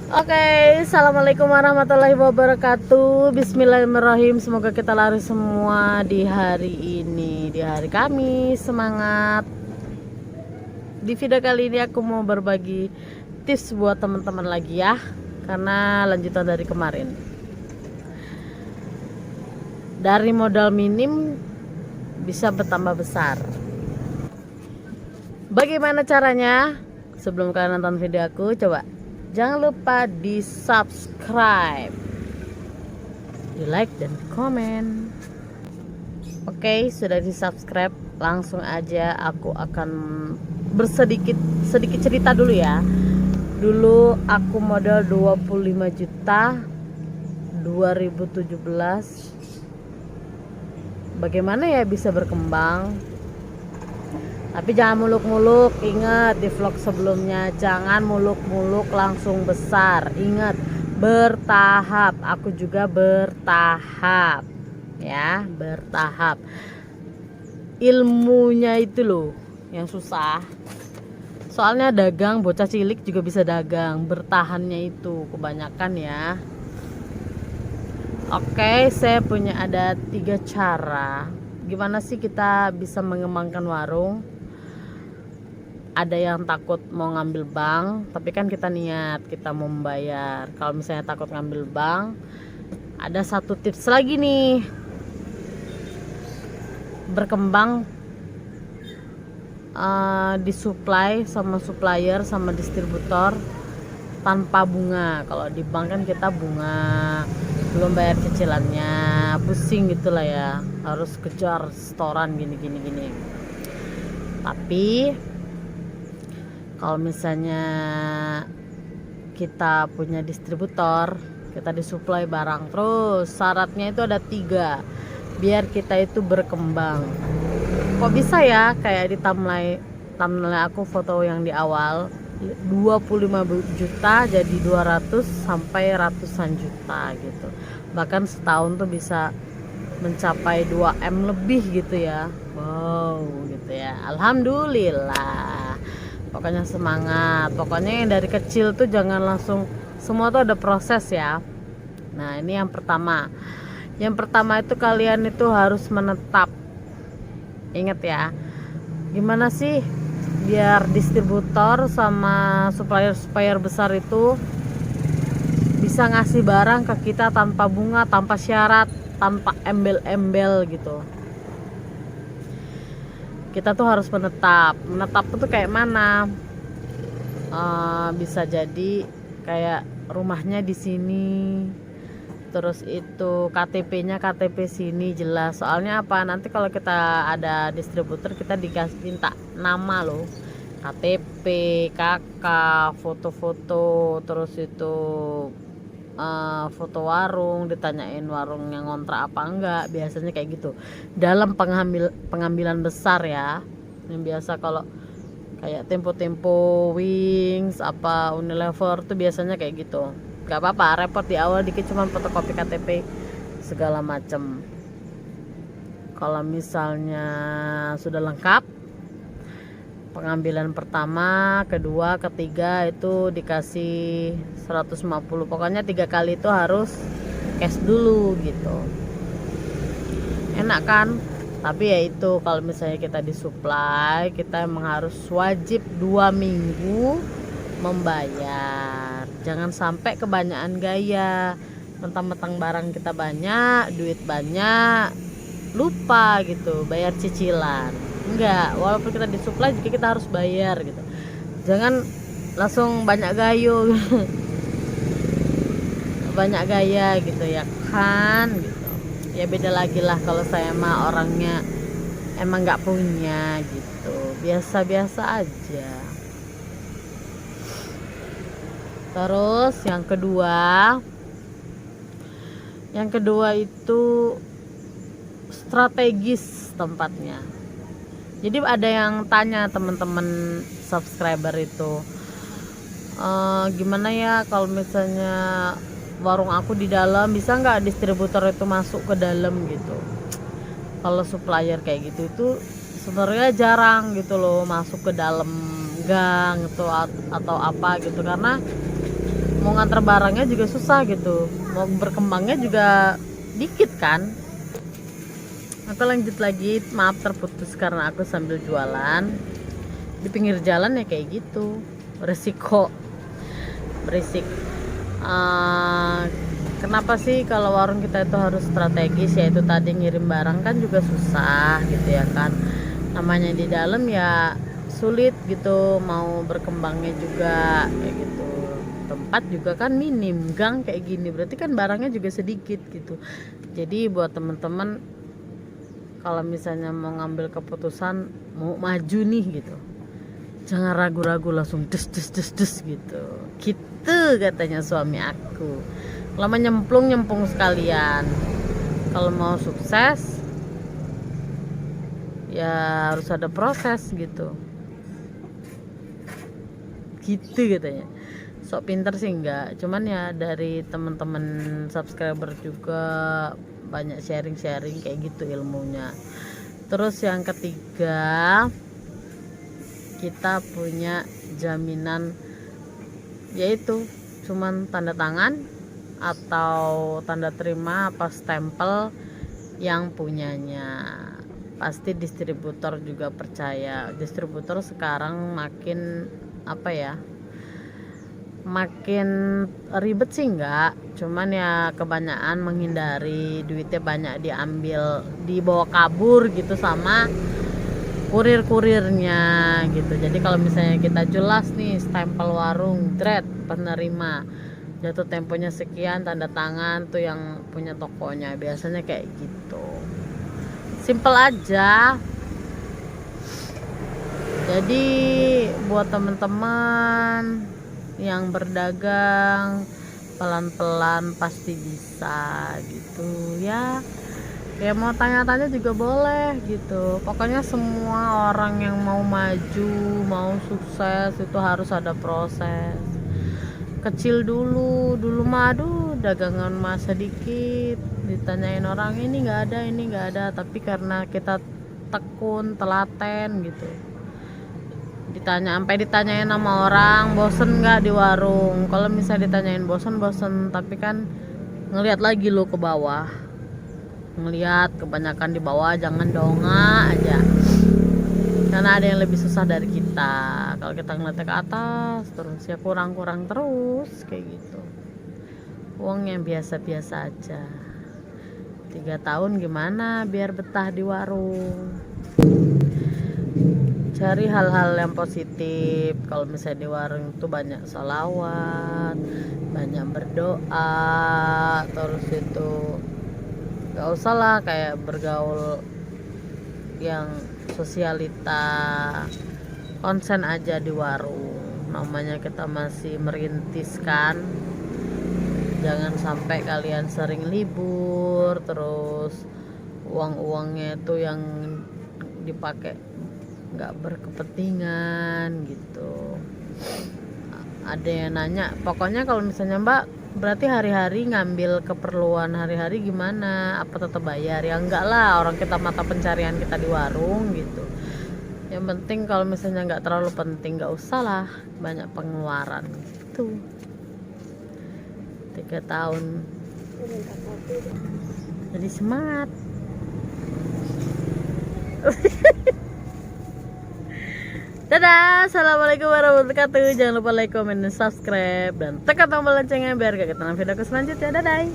Oke, assalamualaikum warahmatullahi wabarakatuh. Bismillahirrahmanirrahim. Semoga kita laris semua di hari ini, di hari Kamis. Semangat. Di video kali ini aku mau berbagi tips buat teman-teman lagi ya, karena lanjutan dari kemarin. Dari modal minim bisa bertambah besar. Bagaimana caranya? Sebelum kalian nonton video aku, coba jangan lupa di subscribe, di like dan di komen. Oke, sudah di subscribe, langsung aja aku akan sedikit cerita dulu ya. Dulu aku modal 25 juta 2017. Bagaimana ya bisa berkembang? Tapi jangan muluk-muluk, ingat di vlog sebelumnya, jangan muluk-muluk langsung besar. Ingat, bertahap. Aku juga bertahap. Ya, bertahap. Ilmunya itu loh yang susah. Soalnya dagang, bocah cilik juga bisa dagang. Bertahannya itu kebanyakan ya. Oke, saya punya ada 3 cara. Gimana sih kita bisa mengembangkan warung? Ada yang takut mau ngambil bank, tapi kan kita niat kita mau membayar. Kalau misalnya takut ngambil bank, ada satu tips lagi nih, berkembang disuplai sama supplier sama distributor tanpa bunga. Kalau di bank kan kita bunga, belum bayar cicilannya, pusing gitulah ya, harus kejar setoran gini. Tapi kalau misalnya kita punya distributor, kita disuplai barang terus, syaratnya itu ada 3 biar kita itu berkembang. Kok bisa ya, kayak di thumbnail aku foto yang di awal 25 juta jadi 200 sampai ratusan juta gitu. Bahkan setahun tuh bisa mencapai 2M lebih gitu ya. Wow gitu ya. Alhamdulillah. Pokoknya semangat. Pokoknya yang dari kecil tuh jangan langsung, semua tuh ada proses ya. Nah, ini yang pertama. Yang pertama itu kalian itu harus menetap. Ingat ya. Gimana sih biar distributor sama supplier besar itu bisa ngasih barang ke kita tanpa bunga, tanpa syarat, tanpa embel-embel gitu. Kita tuh harus menetap tuh kayak mana? Bisa jadi kayak rumahnya di sini, terus itu KTP-nya KTP sini jelas. Soalnya apa, nanti kalau kita ada distributor kita dikasih minta nama loh, KTP, KK, foto-foto, terus itu foto warung, ditanyain warungnya ngontrak apa enggak, biasanya kayak gitu dalam pengambilan besar ya. Yang biasa kalau kayak Tempo Wings apa Unilever tuh biasanya kayak gitu. Gak apa-apa, repot di awal dikit, cuma fotokopi KTP segala macem. Kalau misalnya sudah lengkap, pengambilan pertama, kedua, ketiga itu dikasih 150. Pokoknya 3 kali itu harus cash dulu gitu. Enak kan? Tapi ya itu, kalau misalnya kita disuplai, kita emang harus wajib 2 minggu membayar. Jangan sampai kebanyakan gaya, mentang-mentang barang kita banyak, duit banyak, lupa gitu bayar cicilan. Enggak, walaupun kita disuplai juga kita harus bayar gitu. Jangan langsung banyak gayo banyak gaya gitu ya kan gitu. Ya beda lagi lah kalau saya mah orangnya emang nggak punya gitu, biasa-biasa aja. Terus yang kedua itu strategis tempatnya. Jadi ada yang tanya teman-teman subscriber itu, gimana ya kalau misalnya warung aku di dalam, bisa nggak distributor itu masuk ke dalam gitu. Kalau supplier kayak gitu itu sebenarnya jarang gitu loh masuk ke dalam gang itu atau apa gitu, karena mau nganter barangnya juga susah gitu, mau berkembangnya juga dikit kan. Aku lanjut lagi, maaf terputus karena aku sambil jualan di pinggir jalan ya kayak gitu, berisik. Kenapa sih kalau warung kita itu harus strategis, yaitu tadi ngirim barang kan juga susah gitu ya kan, namanya di dalam ya sulit gitu, mau berkembangnya juga kayak gitu, tempat juga kan minim, gang kayak gini berarti kan barangnya juga sedikit gitu. Jadi buat teman-teman kalau misalnya mau ngambil keputusan mau maju nih gitu, jangan ragu-ragu, langsung des gitu katanya suami aku. Kalau mau nyemplung sekalian, kalau mau sukses ya harus ada proses gitu katanya. Sok pinter sih enggak, cuman ya dari teman-teman subscriber juga banyak sharing kayak gitu ilmunya. Terus yang ketiga, kita punya jaminan, yaitu cuman tanda tangan atau tanda terima apa stempel yang punyanya. Pasti distributor juga percaya. Distributor sekarang makin makin ribet sih enggak, cuman ya kebanyakan menghindari, duitnya banyak dibawa kabur gitu sama kurirnya gitu. Jadi kalau misalnya kita jelas nih stempel warung penerima, jatuh temponya sekian, tanda tangan tuh yang punya tokonya, biasanya kayak gitu. Simple aja. Jadi buat teman-teman yang berdagang, pelan-pelan pasti bisa gitu ya. Kayak mau tanya-tanya juga boleh gitu. Pokoknya semua orang yang mau maju, mau sukses itu harus ada proses. Kecil dulu mah dagangan mah sedikit, ditanyain orang ini nggak ada, tapi karena kita tekun, telaten gitu, sampai ditanyain sama orang, bosen nggak di warung. Kalau misalnya ditanyain bosen, tapi kan ngelihat lagi lo ke bawah, ngelihat kebanyakan di bawah, jangan dongak aja, karena ada yang lebih susah dari kita. Kalau kita ngeliatnya ke atas terus ya kurang terus kayak gitu. Uang yang biasa-biasa aja. 3 tahun gimana biar betah di warung. Cari hal-hal yang positif. Kalau misalnya di warung itu banyak sholawat, banyak berdoa, terus itu gak usah lah kayak bergaul yang sosialita, konsen aja di warung. Namanya kita masih merintis kan, jangan sampai kalian sering libur terus uangnya itu yang dipakai nggak berkepentingan gitu. Ada yang nanya, pokoknya kalau misalnya Mbak berarti hari-hari ngambil keperluan hari-hari gimana, apa tetap bayar? Ya enggak lah, orang kita mata pencarian kita di warung gitu. Yang penting kalau misalnya nggak terlalu penting, nggak usah lah banyak pengeluaran gitu. 3 tahun jadi semangat. Dadah, assalamualaikum warahmatullahi wabarakatuh. Jangan lupa like, comment, dan subscribe, dan tekan tombol loncengnya biar gak ketinggalan videoku selanjutnya. Dadah.